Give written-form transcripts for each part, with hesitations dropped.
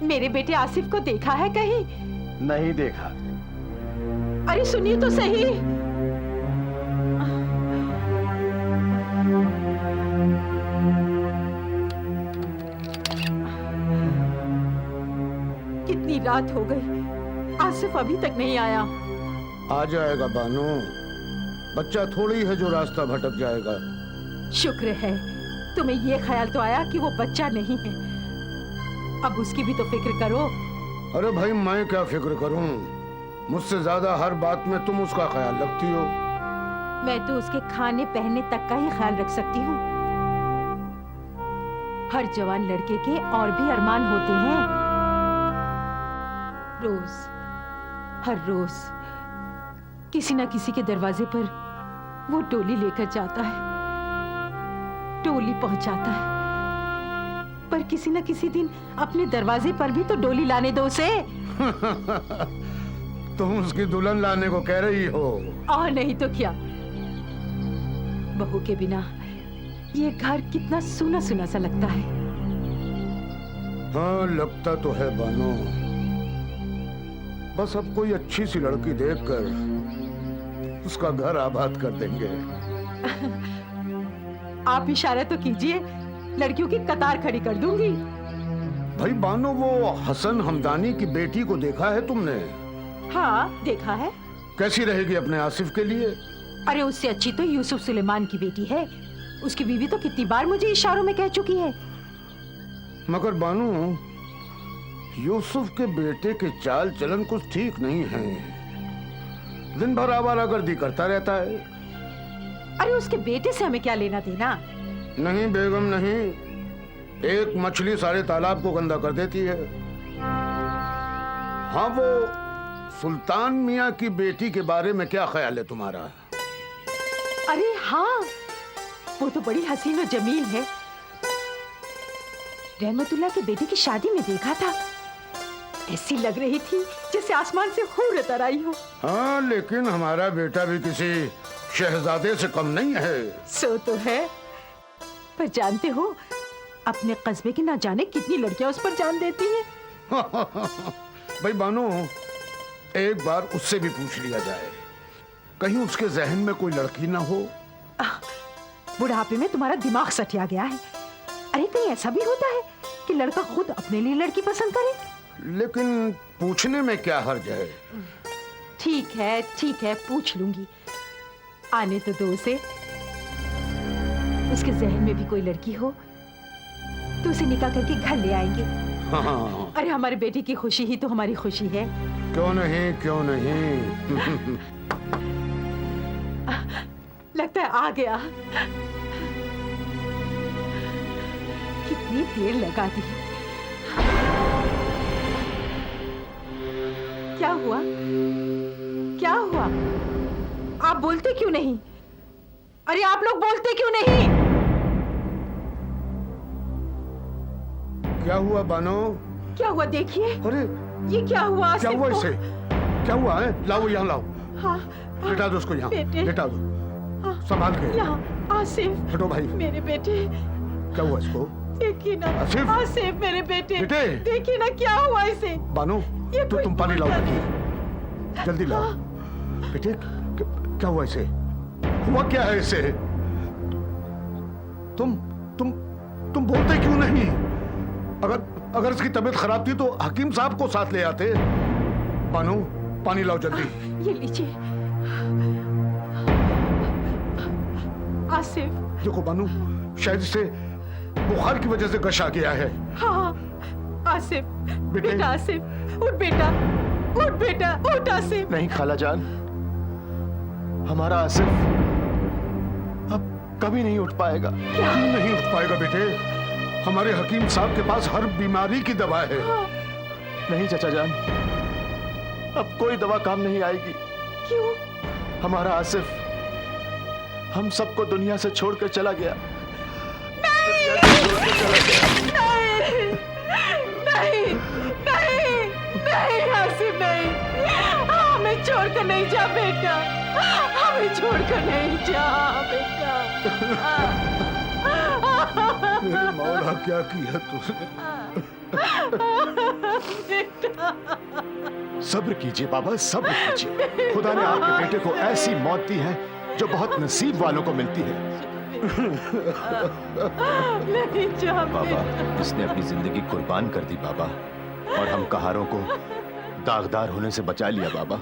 मेरे बेटे आसिफ को देखा है कहीं? नहीं देखा। अरे सुनिए तो सही। कितनी रात हो गई, आसिफ अभी तक नहीं आया। आ जाएगा बानो, बच्चा थोड़ी है जो रास्ता भटक जाएगा। शुक्र है तुम्हें ये ख्याल तो आया कि वो बच्चा नहीं है। अब उसकी भी तो फिक्र करो। अरे भाई मैं क्या फिक्र करूं, मुझसे ज्यादा हर बात में तुम उसका ख्याल रखती हो। मैं तो उसके खाने पहनने तक का ही ख्याल रख सकती हूँ। हर जवान लड़के के और भी अरमान होते हैं। रोज, हर रोज किसी ना किसी के दरवाजे पर वो डोली लेकर जाता है, डोली पहुंचाता है। पर किसी ना किसी दिन अपने दरवाजे पर भी तो डोली लाने दो उसे। तुम उसकी दुल्हन लाने को कह रही हो? और नहीं तो क्या। बहू के बिना ये घर कितना सूना सूना सा लगता है। हाँ लगता तो है बानो, बस अब कोई अच्छी सी लड़की देखकर उसका घर आबाद कर देंगे। आप इशारा तो कीजिए, लड़कियों की कतार खड़ी कर दूंगी। भाई बानो, वो हसन हमदानी की बेटी को देखा है तुमने? हाँ देखा है। कैसी रहेगी अपने आसिफ के लिए? अरे उससे अच्छी तो यूसुफ सुलेमान की बेटी है। उसकी बीवी तो कितनी बार मुझे इशारों में कह चुकी है। मगर बानो, यूसुफ के बेटे के चाल चलन कुछ ठीक नहीं है। दिन भर आवारागर्दी करता रहता है। अरे उसके बेटे से हमें क्या लेना देना? नहीं बेगम नहीं, एक मछली सारे तालाब को गंदा कर देती है। हाँ वो सुल्तान मियाँ की बेटी के बारे में क्या ख्याल है तुम्हारा? अरे हाँ, वो तो बड़ी हसीन और जमील है। रहमतुल्लाह के बेटे की शादी में देखा था, ऐसी लग रही थी जैसे आसमान से हूर उतर आई हो। हाँ लेकिन हमारा बेटा भी किसी शहजादे से कम नहीं है। सो तो है, पर जानते हो अपने कस्बे की ना जाने कितनी लड़कियां उस पर जान देती हैं। भाई बानो, एक बार उससे भी पूछ लिया जाए, कहीं उसके जहन में कोई लड़की ना हो। बुढ़ापे में तुम्हारा दिमाग सटिया गया है। अरे कहीं ऐसा भी होता है कि लड़का खुद अपने लिए लड़की पसंद करे? लेकिन पूछने में क्या हर्ज है? ठीक है पूछ लूंगी। आने तो दो उसे। उसके जहन में भी कोई लड़की हो तो उसे निकाह करके घर ले आएंगे। हाँ। अरे हमारे बेटे की खुशी ही तो हमारी खुशी है। क्यों नहीं क्यों नहीं। लगता है आ गया। कितनी देर लगा दी। क्या हुआ? क्या हुआ? आप बोलते क्यों नहीं? अरे आप लोग बोलते क्यों नहीं? क्या हुआ बानो? क्या हुआ देखिए। अरे ये क्या हुआ? क्या हुआ इसे? क्या हुआ है? लाओ यहाँ लाओ। हाँ, लेटा दो उसको यहाँ। बेटे। लेटा दो। हाँ, संभाल के। यहाँ आसिफ। हटो भाई। मेरे बेटे। क्या हुआ इसको? देखिए ना आसिफ। आसिफ मेरे बेटे। बेटे। देखिए ना क्या हुआ इसे। बानो ये तो कोई तुम पानी लाओ बात बेटी, जल्दी लाओ। बेटे क्या हुआ इसे? हुआ क्या है इसे? तुम बोलते क्यों नहीं? अगर इसकी तबीयत खराब थी तो हकीम साहब को साथ ले आते। बानो पानी लाओ जल्दी। ये लीजिए। आसिफ। देखो बानो, शायद इसे बुखार की वजह से गश आ गया है। हाँ आसिफ। बेटे। बेटा आसिफ उठ बेटा, उठ बेटा, उठ आसिफ। नहीं खाला जान, हमारा आसिफ अब कभी नहीं उठ पाएगा। क्यों नहीं उठ पाएगा बेटे? हमारे हकीम साहब के पास हर बीमारी की दवा है। नहीं चाचा जान, अब कोई दवा काम नहीं आएगी। क्यों? हमारा आसिफ हम सबको दुनिया से छोड़कर चला गया। नहीं आसिफ नहीं। हमें छोड़कर नहीं जा बेटा, हमें छोड़कर नहीं जा बेटा। मेरे मौला क्या किया तूने? सब्र कीजिए बाबा, सब्र कीजिए। खुदा ने आपके बेटे को ऐसी मौत दी है जो बहुत नसीब वालों को मिलती है। नहीं जा बाबा, इसने अपनी जिंदगी कुर्बान कर दी बाबा, और हम कहारों को दागदार होने से बचा लिया बाबा,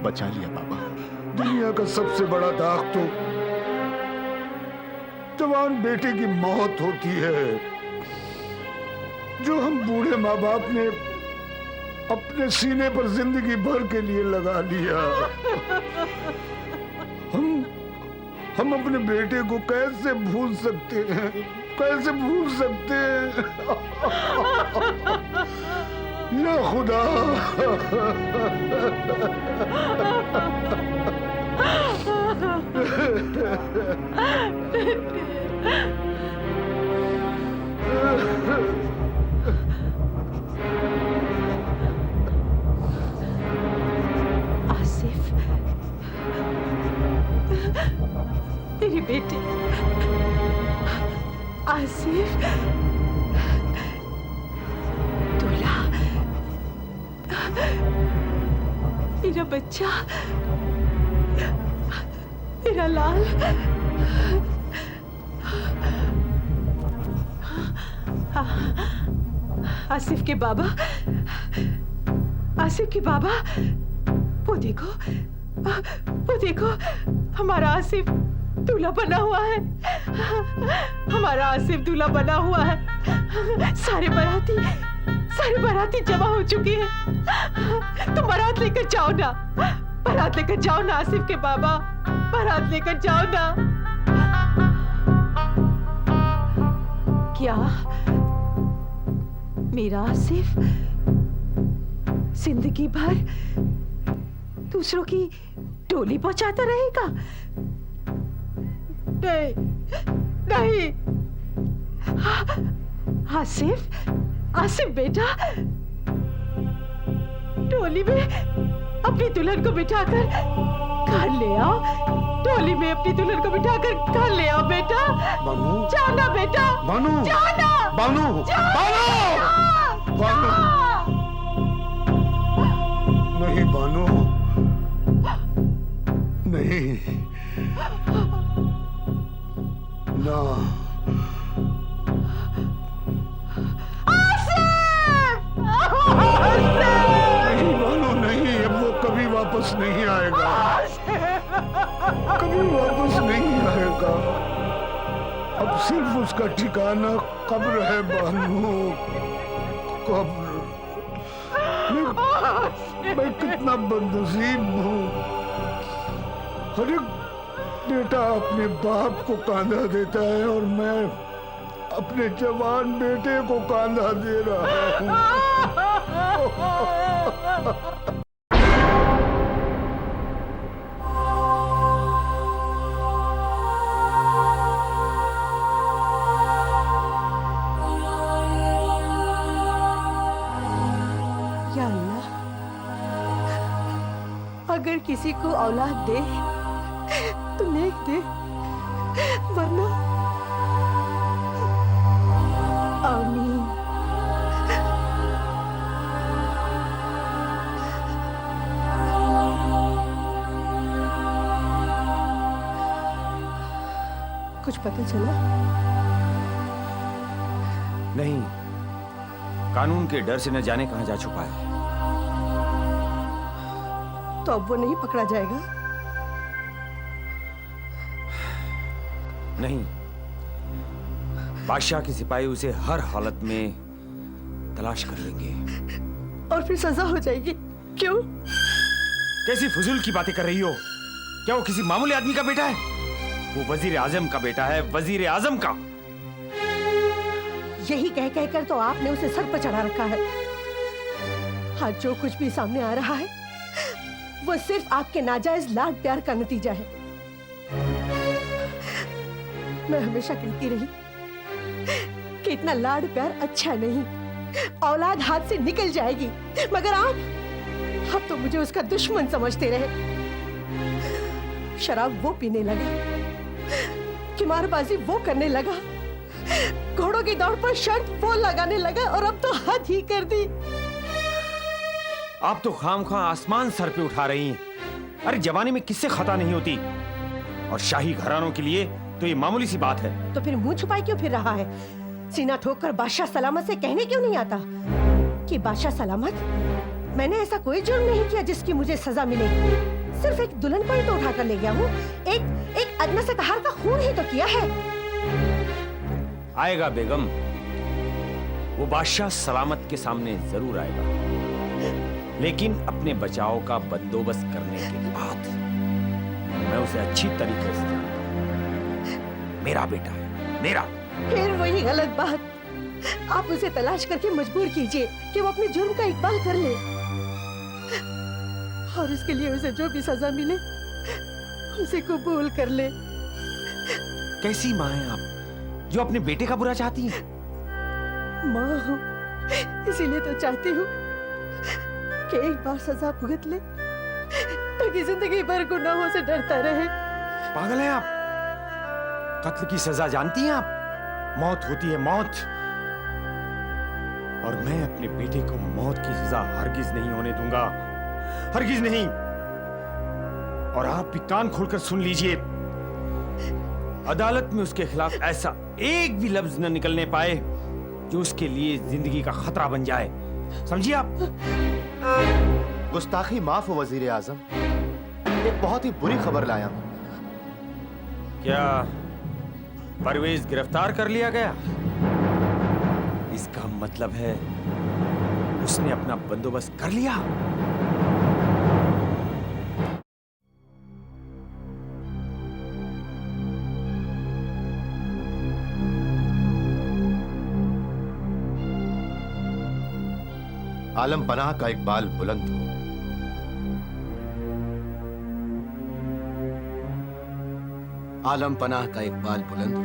बचा लिया बाबा। दुनिया का सबसे बड़ा दाग तो जवान बेटे की मौत होती है, जो हम बूढ़े माँ बाप ने अपने सीने पर जिंदगी भर के लिए लगा लिया। हम अपने बेटे को कैसे भूल सकते हैं, कैसे भूल सकते हैं? या खुदा। आसिफ, मेरे बेटे आसिफ, दूल्हा, मेरा बच्चा, मेरा लाल। आसिफ के बाबा, आसिफ के बाबा, वो देखो, हमारा आसिफ दूल्हा बना हुआ है, हमारा आसिफ दूल्हा बना हुआ है। सारे बाराती जमा हो चुके हैं। तुम बारात लेकर जाओ ना, बारात लेकर जाओ ना आसिफ के बाबा, बारात लेकर जाओ ना। क्या मेरा आसिफ जिंदगी भर दूसरों की डोली पहुंचाता रहेगा? नहीं। आसिफ बेटा, डोली में अपनी दुल्हन को बिठाकर घर ले आओ, डोली में अपनी दुल्हन को बिठाकर घर ले आओ बेटा। बानू, जाना बेटा, बानू, जाना, बानू, बानू, नहीं बानू, नहीं, ना। नहीं बानू, नहीं, अब वो कभी वापस नहीं आएगा, कभी वापस नहीं आएगा। अब सिर्फ उसका ठिकाना कब्र है बानू, कब्र। मैं कितना बदनसीब हूँ। हर एक बेटा अपने बाप को कांधा देता है और मैं अपने जवान बेटे को कांधा दे रहा हूँ। या अल्लाह, अगर किसी को औलाद दे तो नेक दे, वरना आमीन। कुछ पता चला? नहीं, कानून के डर से न जाने कहां जा छुपा है। तो अब वो नहीं पकड़ा जाएगा? नहीं, बादशाह के सिपाही उसे हर हालत में तलाश कर लेंगे। और फिर सजा हो जाएगी? क्यों? कैसी फजूल की बातें कर रही हो? क्या वो किसी मामूली आदमी का बेटा है? वो वजीर आजम का बेटा है, वजीर आजम का। यही कह कहकर तो आपने उसे सर पर चढ़ा रखा है। आज जो कुछ भी सामने आ रहा है वो सिर्फ आपके नाजायज लाड प्यार का नतीजा है। मैं हमेशा कहती रही कि इतना लाड प्यार अच्छा नहीं, औलाद हाथ से निकल जाएगी, मगर आप अब तो मुझे उसका दुश्मन समझते रहे। शराब वो पीने लगा, किमारबाजी वो करने लगा, घोड़ों की दौड़ पर शर्त वो लगाने लगा, और अब तो हद ही कर दी। आप तो खामखा आसमान सर पे उठा रही हैं। अरे जवानी में किससे खता नहीं होती, और शाही घरानों के लिए तो ये मामूली सी बात है। तो फिर मुंह छुपाए क्यों फिर रहा है? सीना ठोक कर बादशाह सलामत से कहने क्यों नहीं आता कि बादशाह सलामत, मैंने ऐसा कोई जुर्म नहीं किया जिसकी मुझे सजा मिले। सिर्फ एक दुल्हन को ही तो उठा कर ले गया हूँ। एक अदना से कहार का खून ही तो किया है। आएगा बेगम, वो बादशाह सलामत के सामने जरूर आएगा, लेकिन अपने बचाव का बंदोबस्त करने के बाद। मैं उसे अच्छी तरीके से जानता हूं। मेरा बेटा है, मेरा। फिर वही गलत बात। आप उसे तलाश करके मजबूर कीजिए कि वो अपने जुर्म का इकबाल कर ले, और उसके लिए उसे जो भी सजा मिले उसे कबूल कर ले। कैसी माँ हैं आप, जो अपने बेटे का बुरा चाहती हैं? माँ हूँ, इसीलिए तो चाहती हूँ कि एक बार सजा भुगत ले, ताकि जिंदगी भर गुनाहों से डरता रहे। पागल हैं आप? कत्ल की सजा जानती हैं आप? मौत होती है, मौत। और मैं अपने बेटे को मौत की सजा हरगिज नहीं होने दूंगा, हरगिज नहीं। और आप भी कान खोलकर सुन लीजिए, अदालत में उसके खिलाफ ऐसा एक भी लफ्ज न निकलने पाए जो उसके लिए जिंदगी का खतरा बन जाए। समझिए आप? गुस्ताखी माफ हो वजीर आजम, एक बहुत ही बुरी खबर लाया हूं। क्या परवेज गिरफ्तार कर लिया गया? इसका मतलब है उसने अपना बंदोबस्त कर लिया। आलम पनाह का इकबाल बुलंद हो। आलम पनाह का इकबाल बुलंद हो।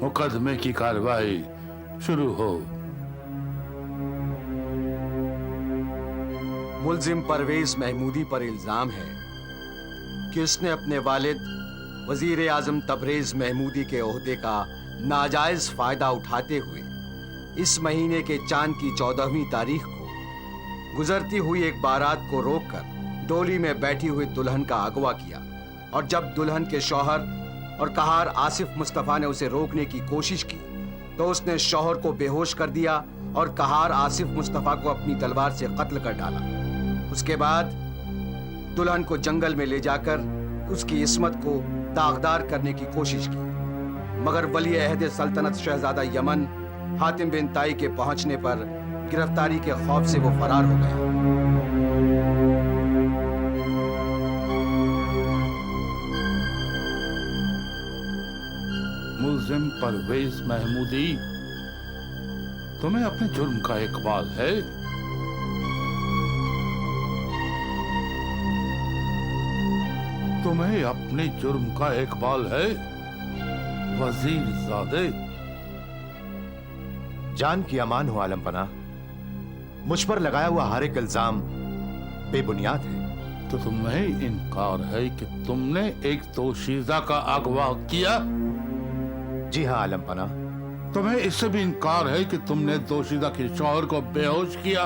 मुकदमे की कार्रवाई शुरू हो। मुल्जिम परवेज महमूदी पर इल्जाम है कि उसने अपने वालिद वजीर आजम तबरेज महमूदी के ओहदे का नाजायज फायदा उठाते हुए इस महीने के चांद की 14वीं तारीख को गुजरती हुई एक बारात को रोककर डोली में बैठी हुई दुल्हन का अगवा किया, और जब दुल्हन के शौहर और कहार आसिफ मुस्तफा ने उसे रोकने की कोशिश की तो उसने शौहर को बेहोश कर दिया और कहार आसिफ मुस्तफा को अपनी तलवार से कत्ल कर डाला। उसके बाद दुल्हन को जंगल में ले जाकर उसकी इस्मत को दागदार करने की कोशिश की, मगर वली अहद सल्तनत शहजादा यमन हातिम बिन ताई के पहुंचने पर गिरफ्तारी के खौफ से वो फरार हो गया। मुल्जिम परवेज महमूदी, तुम्हें अपने जुर्म का इकबाल है? तुम्हें अपने जुर्म का इकबाल है वजीर ज़ादे? जान की अमान हो आलम पनाह, मुझ पर लगाया हुआ हर एक इल्जाम बेबुनियाद है। तो तुम्हें इनकार है कि तुमने एक दोशीज़ा का अगवा किया? जी हाँ आलम पनाह। तुम्हें इससे भी इनकार है कि तुमने दोशीज़ा के शौहर को बेहोश किया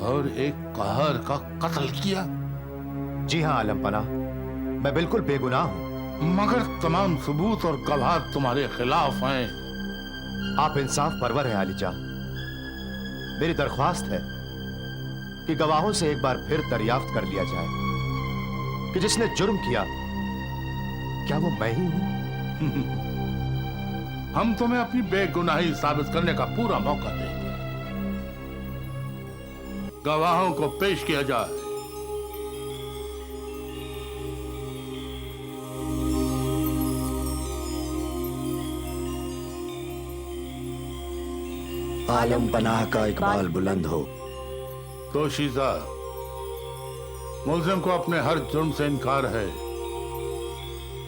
और एक कहर का कत्ल किया? जी हाँ आलम पनाह, मैं बिल्कुल बेगुनाह हूँ। मगर तमाम सबूत और गवाह तुम्हारे खिलाफ हैं। आप इंसाफ परवर हैं आलिजा। मेरी दरख्वास्त है कि गवाहों से एक बार फिर दरियाफ्त कर लिया जाए कि जिसने जुर्म किया क्या वो मैं ही हूं? हम तुम्हें अपनी बेगुनाही साबित करने का पूरा मौका देंगे। गवाहों को पेश किया जाए। आलम पनाह का इकबाल बुलंद हो। दोशीज़ा, मुल्जिम को अपने हर जुर्म से इनकार है।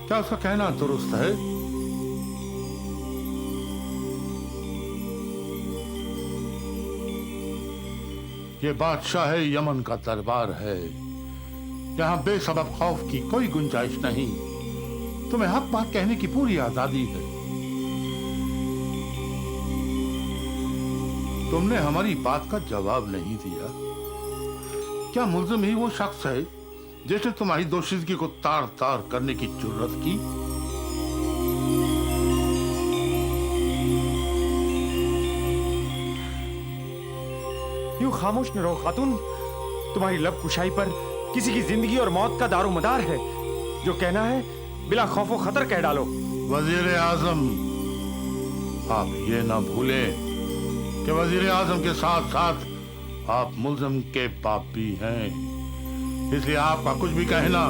क्या उसका कहना दुरुस्त है? ये बादशाह यमन का दरबार है, यहाँ बेसबब खौफ की कोई गुंजाइश नहीं। तुम्हें हक बात कहने की पूरी आजादी है। तुमने हमारी बात का जवाब नहीं दिया। क्या मुल्जिम ही वो शख्स है जिसने तुम्हारी दोषिदगी को तार तार करने की जुर्रत की? यूं खामोश न रहो खातून। तुम्हारी लब कुशाई पर किसी की जिंदगी और मौत का दारोमदार है। जो कहना है बिला खौफो खतर कह डालो। वजीर आजम, आप ये ना भूलें कि वजीर आजम के साथ साथ आप मुल्जिम के बाप भी हैं। इसलिए आपका कुछ भी कहना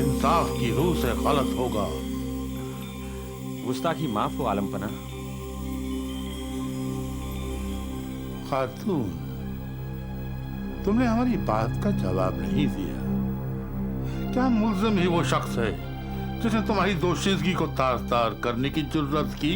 इंसाफ की रूह से गलत होगा। गुस्ताखी माफ हो आलमपना। खातून, तुमने हमारी बात का जवाब नहीं दिया। क्या मुल्जिम ही वो शख्स है जिसने तुम्हारी दोषीदगी को तार तार करने की जुर्रत की?